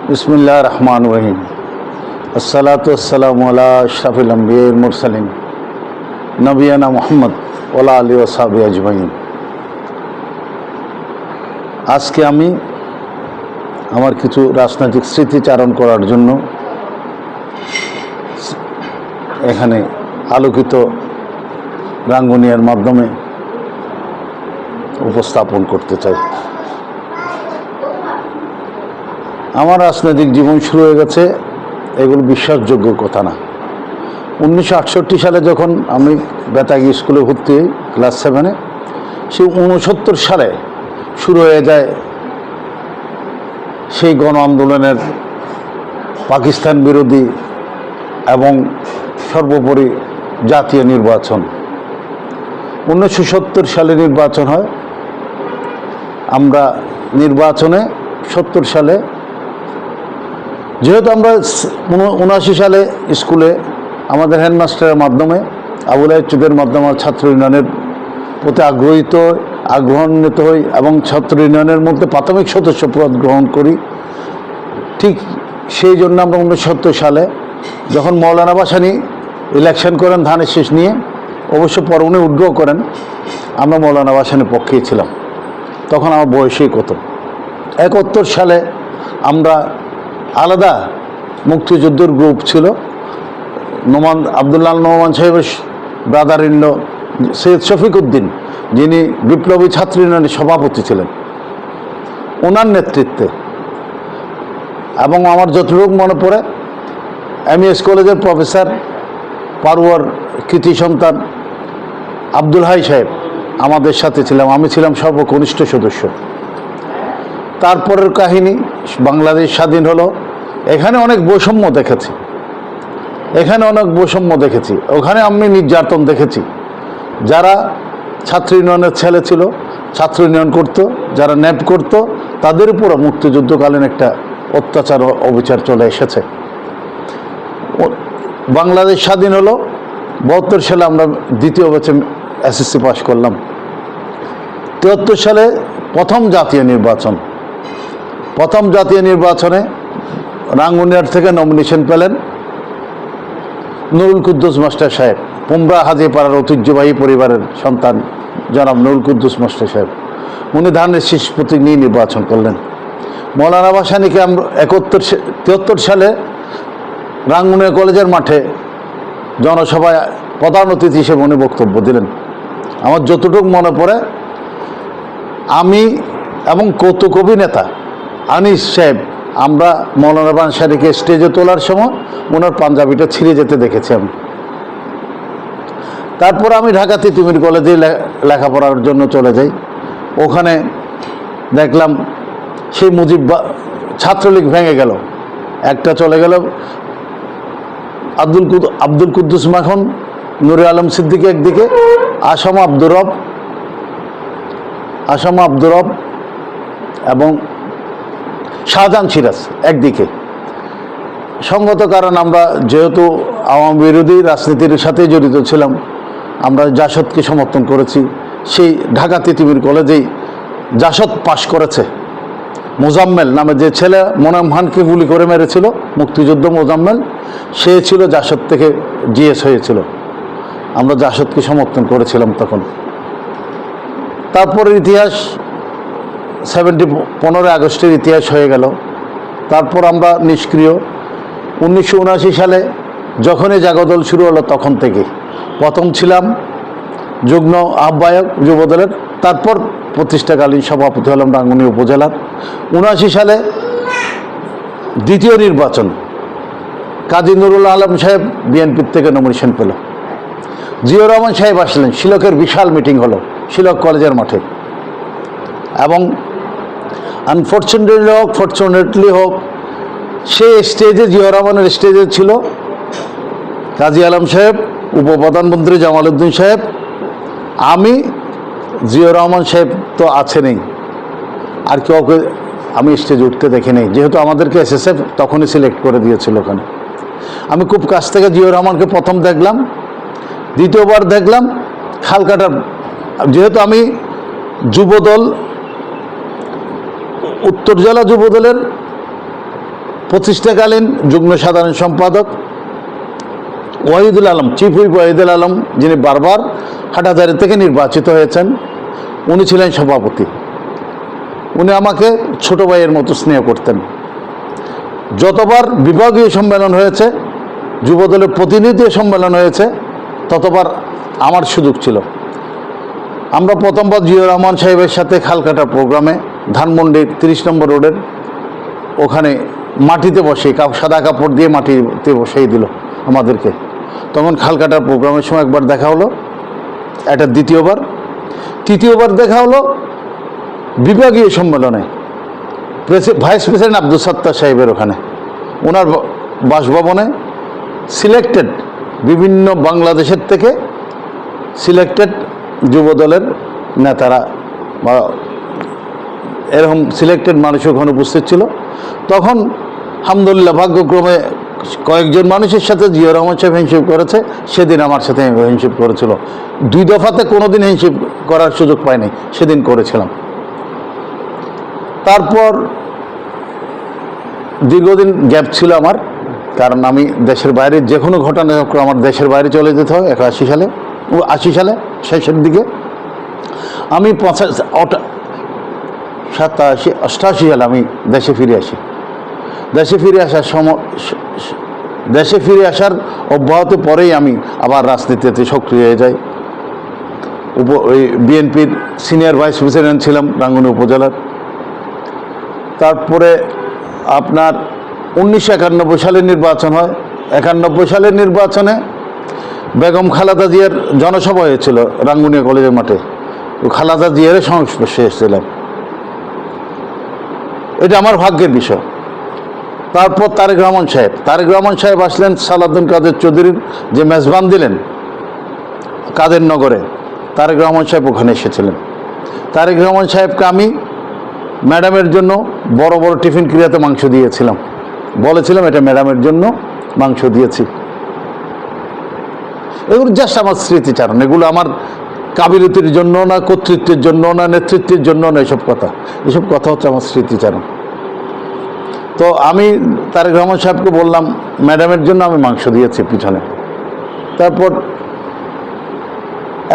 बिस्मिल्लाह रहमान रहीम अस्सलातु वस्सलामु अला अशरफिल अंबिया मुरसलिन नबियाना मुहम्मद ওয়ালা আলিহি ওয়া সাহবিহি আজমাইন। আজকে আমি আমার কিছু রাজনৈতিক স্মৃতিচারণ করার জন্য এখানে আলোকিত রাঙ্গুনিয়ার মাধ্যমে উপস্থাপন করতে চাই। আমার রাজনৈতিক জীবন শুরু হয়ে গেছে, এগুলো বিশ্বাসযোগ্য কথা না। 1968 সালে যখন আমি বেতাগী স্কুলে ভর্তি হই ক্লাস 7-এ, সেই 69 সালে শুরু হয়ে যায় সেই গণ আন্দোলনের পাকিস্তান বিরোধী এবং সর্বোপরি জাতীয় নির্বাচন। 1970 সালে নির্বাচন হয়। আমরা নির্বাচনে 70 সালে, যেহেতু আমরা 79 সালে স্কুলে আমাদের হেডমাস্টারের মাধ্যমে আবুল আইচুদের মাধ্যমে ছাত্র ইউনিয়নের প্রতি আগ্রহান্বিত হই এবং ছাত্র ইউনিয়নের মধ্যে প্রাথমিক সদস্য পদ গ্রহণ করি। ঠিক সেই জন্য আমরা 1970 সালে যখন মৌলানা ভাসানী ইলেকশন করেন ধানের শীষ নিয়ে, অবশ্য পরে উনি উইথড্র করেন, আমরা মৌলানা ভাসানীর পক্ষেই ছিলাম। তখন আমার বয়সই কত। 71 সালে আমরা আলাদা মুক্তিযুদ্ধের গ্রুপ ছিল। আবদুল্লাহ নোমান সাহেবের brother in law Syed Shafiq Uddin, যিনি বিপ্লবী ছাত্র ইউনিয়নের সভাপতি ছিলেন, ওনার নেতৃত্বে, এবং আমার যতটুকু মনে পড়ে এমইএস কলেজের প্রফেসর পারুয়ার কৃতি সন্তান আব্দুল হাই সাহেব আমাদের সাথে ছিলাম। আমি ছিলাম সর্বকনিষ্ঠ সদস্য। তারপরের কাহিনী, বাংলাদেশ স্বাধীন হলো। এখানে অনেক বৈষম্য দেখেছি, ওখানে আমি নির্যাতন দেখেছি। যারা ছাত্র ইউনিয়নের ছেলে ছিল, ছাত্র ইউনিয়ন করতো, যারা ন্যাপ করতো, তাদের উপরও মুক্তিযুদ্ধকালীন একটা অত্যাচার অবিচার চলে এসেছে। বাংলাদেশ স্বাধীন হলো 72 সালে আমরা দ্বিতীয় ব্যাচে এসএসসি পাস করলাম। 73 সালে প্রথম জাতীয় নির্বাচনে রাঙ্গুনিয়ার থেকে নমিনেশন পেলেন নুরুল কুদ্দুস মাস্টার সাহেব, পুমরা হাজিপাড়ার ঐতিহ্যবাহী পরিবারের সন্তান জনাব নুরুল কুদ্দুস মাস্টার সাহেব। উনি ধানের শীষ প্রতীক নিয়ে নির্বাচন করলেন। মৌলানা ভাসানীকে আমরা 73 সালে রাঙ্গুনিয়া কলেজের মাঠে জনসভায় প্রধান অতিথি হিসেবে উনি বক্তব্য দিলেন। আমার যতটুকু মনে পড়ে, আমি এবং কৌতুক অভিনেতা আনিস সাহেব, আমরা মৌলানা ভাসানীকে স্টেজে তোলার সময় ওনার পাঞ্জাবিটা ছিঁড়ে যেতে দেখেছি আমি। তারপর আমি ঢাকা তিতুমির কলেজে লেখাপড়ার জন্য চলে যাই। ওখানে দেখলাম সেই ছাত্রলীগ ভেঙে গেল। একটা চলে গেল আব্দুল কুদ্দুস মাখন, নুরে আলম সিদ্দিকী একদিকে, আসাম আব্দুর রব এবং শাহজাহান সিরাজ একদিকে। সঙ্গত কারণ আমরা যেহেতু আওয়ামী বিরোধী রাজনীতির সাথে জড়িত ছিলাম, আমরা জাসদকে সমর্থন করেছি। সেই ঢাকা তিতুমির কলেজেই জাসদ পাশ করেছে মোজাম্মেল নামে যে ছেলে মোনাম খানকে গুলি করে মেরেছিল, মুক্তিযুদ্ধ মোজাম্মেল, সে ছিল জাসদ থেকে জিএস হয়েছিল। আমরা জাসদকে সমর্থন করেছিলাম তখন। তারপরের ইতিহাস 15 আগস্টের ইতিহাস হয়ে গেল। তারপর আমরা নিষ্ক্রিয়। 1979 সালে যখনই জাগদল শুরু হলো, তখন থেকে প্রথম ছিলাম যুগ্ম আহ্বায়ক যুবদলের, তারপর প্রতিষ্ঠাকালীন সভাপতি হলাম রাঙ্গুনিয়া উপজেলার। 79 সালে দ্বিতীয় নির্বাচন, কাজী নুরুল আলম সাহেব বিএনপির থেকে নমিনেশন পেল। জিয়াউর রহমান সাহেব আসলেন, শিলকের বিশাল মিটিং হলো শিলক কলেজের মাঠে। এবং ফরচুনেটলি হোক, সেই স্টেজে জিয়াউর রহমানের স্টেজে ছিল কাজী আলম সাহেব, উপপ্রধানমন্ত্রী জামাল উদ্দিন সাহেব, আমি, জিয়াউর রহমান সাহেব তো আছেনই, আর কাউকে আমি স্টেজে উঠতে দেখি নেই, যেহেতু আমাদেরকে এসএসএফ তখনই সিলেক্ট করে দিয়েছিল ওখানে। আমি খুব কাছ থেকে জিয়াউর রহমানকে প্রথম দেখলাম, দ্বিতীয়বার দেখলাম খালকাটার, যেহেতু আমি যুবদল, উত্তর জেলা যুবদলের প্রতিষ্ঠাকালীন যুগ্ম সাধারণ সম্পাদক ওয়াহিদুল আলম, চিফ হুইপ ওয়াহিদুল আলম, যিনি বারবার হাটাজারি থেকে নির্বাচিত হয়েছেন, উনি ছিলেন সভাপতি। উনি আমাকে ছোট ভাইয়ের মতো স্নেহ করতেন। যতবার বিভাগীয় সম্মেলন হয়েছে, যুবদলের প্রতিনিধি সম্মেলন হয়েছে, ততবার আমার সুযোগ ছিল। আমরা প্রথমবার জিয়াউর রহমান সাহেবের সাথে খাল কাটার প্রোগ্রামে ধানমন্ডির 30 নম্বর রোডের ওখানে মাটিতে বসে সাদা কাপড় দিয়ে মাটিতে বসিয়ে দিল আমাদেরকে। তখন খাল কাটার প্রোগ্রামের সময় একবার দেখা হলো, এটা তৃতীয়বার দেখা হলো বিভাগীয় সম্মেলনে ভাইস প্রেসিডেন্ট আব্দুল সত্তার সাহেবের ওখানে, ওনার বাসভবনে সিলেক্টেড বিভিন্ন বাংলাদেশের থেকে সিলেক্টেড যুবদলের নেতারা বা এরকম সিলেক্টেড মানুষ ওখানে উপস্থিত ছিল। তখন আলহামদুলিল্লাহ ভাগ্যক্রমে কয়েকজন মানুষের সাথে জিয়াউর রহমান সাহেব হ্যান্ডশেক করেছে, সেদিন আমার সাথে হ্যান্ডশেক করেছিল। 2 দফাতে কোনোদিন হ্যান্ডশেক করার সুযোগ পাইনি, সেদিন করেছিলাম। তারপর দীর্ঘদিন গ্যাপ ছিল আমার, কারণ আমি দেশের বাইরে যে কোনো ঘটনা আমার দেশের বাইরে চলে যেতে হয় 80 সালে শেষের দিকে। আমি 87-88 সালে আমি দেশে ফিরে আসি। দেশে ফিরে আসার অব্যাহত পরেই আমি আবার রাজনীতিতে সক্রিয় হয়ে যাই। বিএনপির সিনিয়র ভাইস প্রেসিডেন্ট ছিলাম রাঙ্গুনি উপজেলার। তারপরে আপনার 1991 সালে নির্বাচন হয়। 91 সালের নির্বাচনে বেগম খালেদা জিয়ার জনসভা হয়েছিল রাঙ্গুনিয়া কলেজের মাঠে। খালেদা জিয়ার সংস্পর্শে এসেছিলাম, এটা আমার ভাগ্যের বিষয়। তারপর তারেক রহমান সাহেব আসলেন, সালাউদ্দিন কাদের চৌধুরীর যে মেজবান দিলেন কাদের নগরে, তারেক রহমান সাহেব ওখানে এসেছিলেন। তারেক রহমান সাহেবকে আমি ম্যাডামের জন্য বড় বড় টিফিন ক্রিয়াতে মাংস দিয়েছিলাম, বলেছিলাম এটা ম্যাডামের জন্য মাংস দিয়েছি। এগুলো জাস্ট আমার স্মৃতিচারণ, এগুলো আমার কাবিলিয়তির জন্য না, কর্তৃত্বের জন্য না, নেতৃত্বের জন্য না, এসব কথা হচ্ছে আমার স্মৃতিচারণ। তো আমি তারেক রহমান সাহেবকে বললাম ম্যাডামের জন্য আমি মাংস দিয়েছি পিছনে। তারপর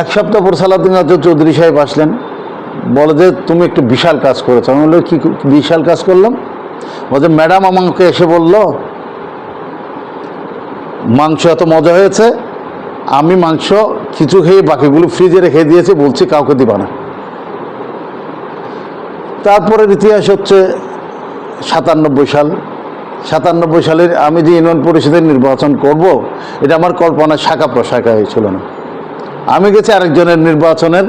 1 সপ্তাহ পর সালাউদ্দিন কাদের চৌধুরী সাহেব আসলেন, বলে যে তুমি একটু বিশাল কাজ করেছো। আমি বললাম কি বিশাল কাজ করলাম? বলছে ম্যাডাম আমাকে এসে বলল মাংস এত মজা হয়েছে, আমি মাংস কিছু খেয়ে বাকিগুলো ফ্রিজে রেখে দিয়েছি, বলছি কাউকে দিবা না। তারপরের ইতিহাস হচ্ছে 97 সালের আমি যে ইউনিয়ন পরিষদের নির্বাচন করব, এটা আমার কল্পনার শাখা প্রশাখা হয়েছিল না। আমি গেছি আরেকজনের নির্বাচনের,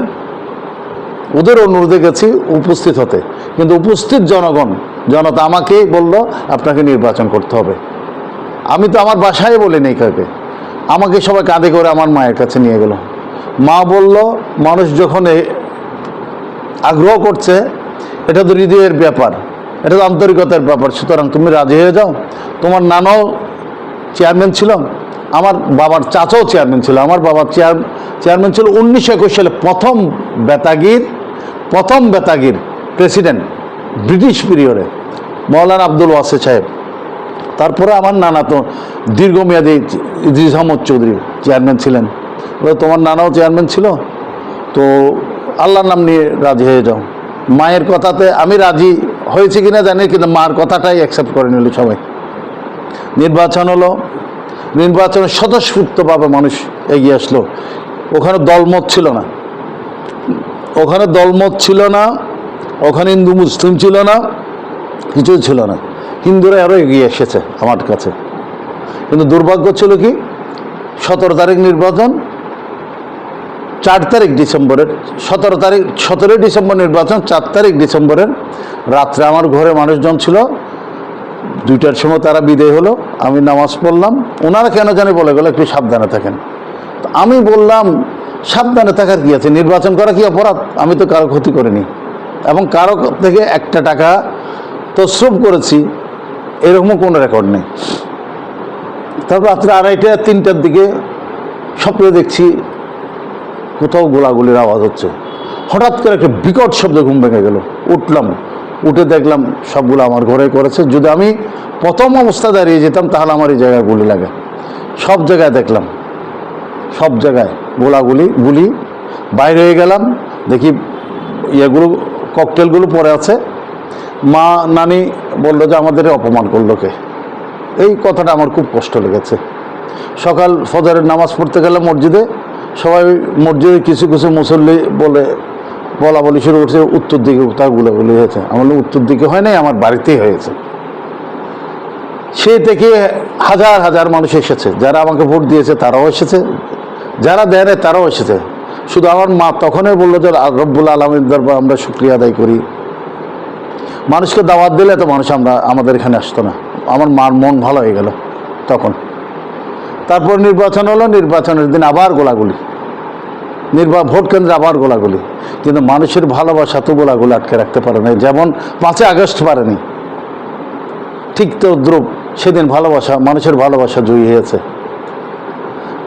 ওদের অনুরোধে গেছি উপস্থিত হতে, কিন্তু উপস্থিত জনতা আমাকেই বলল আপনাকে নির্বাচন করতে হবে। আমি তো আমার বাসায় বলিনি কাউকে, আমাকে সবাই কাঁধে করে আমার মায়ের কাছে নিয়ে গেল। মা বলল মানুষ যখন আগ্রহ করছে, এটা তো হৃদয়ের ব্যাপার, এটা তো আন্তরিকতার ব্যাপার, সুতরাং তুমি রাজি হয়ে যাও। তোমার নানাও চেয়ারম্যান ছিল, আমার বাবার চাচাও চেয়ারম্যান ছিল, আমার বাবার চেয়ারম্যান ছিল 1921 সালে প্রথম বেতাগির প্রেসিডেন্ট ব্রিটিশ পিরিয়ডে মৌলানা আব্দুল ওয়াসে সাহেব। তারপরে আমার নানা তো দীর্ঘমেয়াদী ইদ্রিস আহমদ চৌধুরী চেয়ারম্যান ছিলেন। তোমার নানাও চেয়ারম্যান ছিল, তো আল্লাহর নাম নিয়ে রাজি হয়ে যাও। মায়ের কথাতে আমি রাজি হয়েছি কিনা জানি, কিন্তু মার কথাটাই অ্যাকসেপ্ট করে নিল সবাই। নির্বাচন হলো, নির্বাচনে স্বতঃস্ফূর্তভাবে মানুষ এগিয়ে আসলো। ওখানে দলমত ছিল না, ওখানে হিন্দু মুসলিম ছিল না, কিছুই ছিল না। হিন্দুরা আরও এগিয়ে এসেছে আমার কাছে। কিন্তু দুর্ভাগ্য ছিল কি, 17 তারিখ নির্বাচন, 17 ডিসেম্বর নির্বাচন, 4 তারিখ ডিসেম্বরের রাত্রে আমার ঘরে মানুষজন ছিল। 2টার সময় তারা বিদায় হলো, আমি নামাজ পড়লাম। ওনারা কেন জানি বলে গেলো একটু সাবধানে থাকেন। তো আমি বললাম সাবধানে থাকার কি আছে, নির্বাচন করা কি অপরাধ? আমি তো কারো ক্ষতি করিনি এবং কারো থেকে 1 টাকা তসরুপ করেছি এরকমও কোনো রেকর্ড নেই। তারপর রাত্রে 2:30-3টার দিকে স্বপ্নে দেখছি কোথাও গোলাগুলির আওয়াজ হচ্ছে। হঠাৎ করে একটা বিকট শব্দ ঘুম ভেঙে গেল। উঠলাম, উঠে দেখলাম সবগুলো আমার ঘরে করেছে। যদি আমি প্রথম অবস্থা দাঁড়িয়ে যেতাম তাহলে আমার এই জায়গায় গুলি লাগে। সব জায়গায় দেখলাম, সব জায়গায় গুলি। বাইরে হয়ে গেলাম, দেখি ইয়েগুলো ককটেলগুলো পড়ে আছে। মা নানি বললো যে আমাদের অপমান করলো কে। এই কথাটা আমার খুব কষ্ট লেগেছে। সকাল ফজরের নামাজ পড়তে গেলাম মসজিদে, সবাই মসজিদে কিছু কিছু মুসল্লি বলা বলি শুরু করছে উত্তর দিকে কোথাও গুলাগুলি হয়েছে। আমার উত্তর দিকে হয় নাই, আমার বাড়িতেই হয়েছে। সে থেকে হাজার হাজার মানুষ এসেছে, যারা আমাকে ভোট দিয়েছে তারাও এসেছে, যারা দেয় নাই তারাও এসেছে। শুধু আমার মা তখনই বললো যে রব্বুল আলামিনের দরবারে আমরা শুকরিয়া আদায় করি। মানুষকে দাওয়াত দিলে তো মানুষ আমাদের এখানে আসতো না। আমার মার মন ভালো হয়ে গেল তখন। তারপর নির্বাচন হলো, নির্বাচনের দিন আবার গোলাগুলি, ভোট কেন্দ্রে আবার গোলাগুলি। কিন্তু মানুষের ভালোবাসা তো গোলাগুলি আটকে রাখতে পারে না। যেমন 5 আগস্ট পারেনি, ঠিক তো দ্রুপ সেদিন মানুষের ভালোবাসা জয়ী হয়েছে।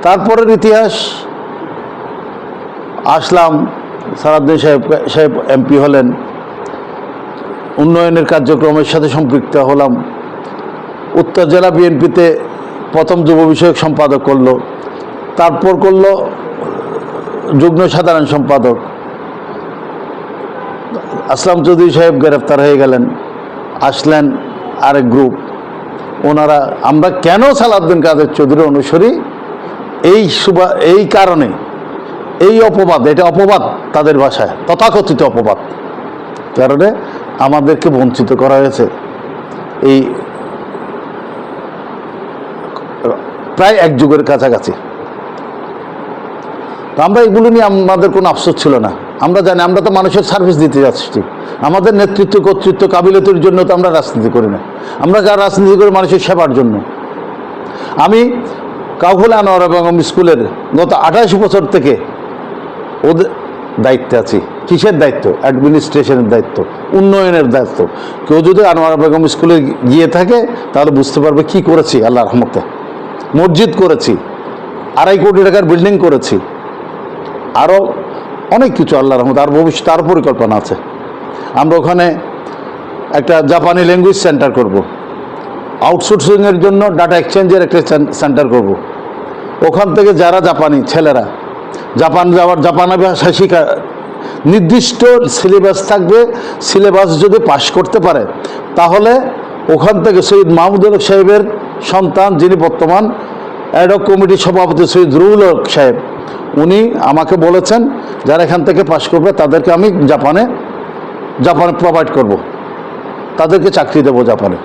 তারপরের ইতিহাস আসলাম, সারাউদ্দিন সাহেব এমপি হলেন, উন্নয়নের কার্যক্রমের সাথে সম্পৃক্ত হলাম। উত্তর জেলা বিএনপিতে প্রথম যুব বিষয়ক সম্পাদক করলো, তারপর করলো যুগ্ম সাধারণ সম্পাদক। আসলাম চৌধুরী সাহেব গ্রেফতার হয়ে গেলেন, আসলেন আরেক গ্রুপ। ওনারা আমরা কেন সালাউদ্দিন কাদের চৌধুরী অনুসারী, এই কারণে, এই অপবাদ, এটা অপবাদ তাদের ভাষায়, তথাকথিত অপবাদ কারণে আমাদেরকে বঞ্চিত করা হয়েছে। এই প্রায় 1 যুগের কাছাকাছি। তো আমরা এগুলো নিয়ে আমাদের কোনো আফসোস ছিল না। আমরা জানি আমরা তো মানুষের সার্ভিস দিতে যাচ্ছি। আমাদের নেতৃত্ব কর্তৃত্ব কাবিলিয়তের জন্য তো আমরা রাজনীতি করি না, আমরা রাজনীতি করি মানুষের সেবার জন্য। আমি কাউখালী আনোয়ারা বেগম স্কুলের গত 28 বছর থেকে ওদের দায়িত্বে আছি। কিসের দায়িত্ব? অ্যাডমিনিস্ট্রেশনের দায়িত্ব, উন্নয়নের দায়িত্ব। কেউ যদি আনোয়ারা বেগম স্কুলে গিয়ে থাকে তাহলে বুঝতে পারবে কি করেছি। আল্লাহর রহমতে মসজিদ করেছি, 2.5 কোটি টাকার বিল্ডিং করেছি, আরও অনেক কিছু আল্লাহর রহমতে। আর ভবিষ্যতে আরও পরিকল্পনা আছে। আমরা ওখানে একটা জাপানি ল্যাঙ্গুয়েজ সেন্টার করব, আউটসোর্সিংয়ের জন্য ডাটা এক্সচেঞ্জের একটা সেন্টার করব। ওখান থেকে যারা জাপানি ছেলেরা জাপান যাওয়ার, জাপানি ভাষা শিখা, নির্দিষ্ট সিলেবাস থাকবে। সিলেবাস যদি পাশ করতে পারে তাহলে ওখান থেকে সৈয়দ মাহমুদুল হক সাহেবের সন্তান, যিনি বর্তমান অ্যাডহক কমিটির সভাপতি সৈয়দ রুহুল হক সাহেব, উনি আমাকে বলেছেন যারা এখান থেকে পাশ করবে তাদেরকে আমি জাপানে প্রোভাইড করব, তাদেরকে চাকরি দেবো জাপানে।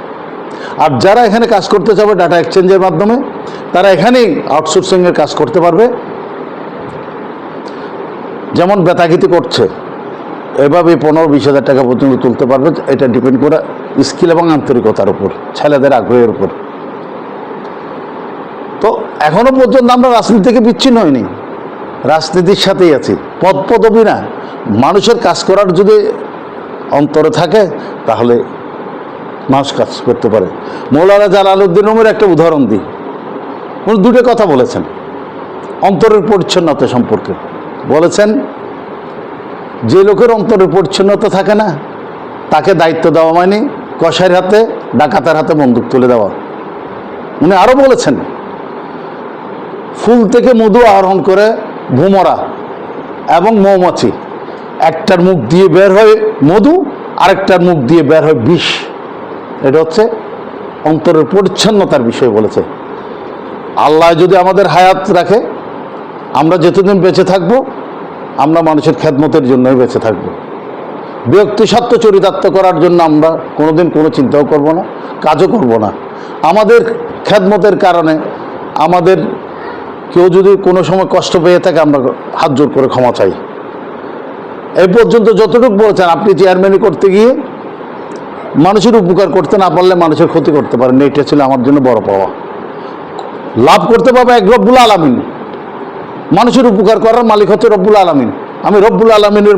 আর যারা এখানে কাজ করতে চাবে ডাটা এক্সচেঞ্জের মাধ্যমে, তারা এখানেই আউটসোর্সিংয়ের কাজ করতে পারবে। যেমন বেতাগিতি করছে, এভাবে 15-20 হাজার টাকা পর্যন্ত তুলতে পারবে। এটা ডিপেন্ড করে স্কিল এবং আন্তরিকতার উপর, ছেলেদের আগ্রহের উপর। তো এখনো পর্যন্ত আমরা রাজনীতি থেকে বিচ্ছিন্ন হইনি, রাজনীতির সাথেই আছি। পদপদবি না, মানুষের কাজ করার যদি অন্তরে থাকে তাহলে মানুষ কাজ করতে পারে। মৌলানা জালালউদ্দিন রুমির একটা উদাহরণ দিই। উনি 2টা কথা বলেছেন অন্তরের পরিচ্ছন্নতা সম্পর্কে। বলেছেন যে লোকের অন্তরের পরিচ্ছন্নতা থাকে না তাকে দায়িত্ব দেওয়া মানে কসাইয়ের হাতে, ডাকাতের হাতে বন্দুক তুলে দেওয়া। উনি আরও বলেছেন ফুল থেকে মধু আহরণ করে ভোমরা এবং মৌমাছি, একটার মুখ দিয়ে বের হয় মধু, আরেকটার মুখ দিয়ে বের হয় বিষ। এটা হচ্ছে অন্তরের পরিচ্ছন্নতার বিষয় বলেছে। আল্লাহ যদি আমাদের হায়াত রাখে, আমরা যতদিন বেঁচে থাকব, আমরা মানুষের খেদমতের জন্যই বেঁচে থাকব। ব্যক্তি সত্য চরিতার্থ করার জন্য আমরা কোনোদিন কোনো চিন্তাও করব না, কাজও করব না। আমাদের খেদমতের কারণে আমাদের কেউ যদি কোনো সময় কষ্ট পেয়ে থাকে, আমরা হাত জোর করে ক্ষমা চাই। এই পর্যন্ত যতটুকু বলেছেন, আপনি চেয়ারম্যানই করতে গিয়ে মানুষের উপকার করতে না পারলে মানুষের ক্ষতি করতে পারেন। এটা ছিল আমার জন্য বড় পাওয়া। লাভ করতে পারবে এক রব্বুল আলামিন, মানুষের উপকার করার মালিক হচ্ছে রব্বুল আলামিন। আমি রব্বুল আলামিনের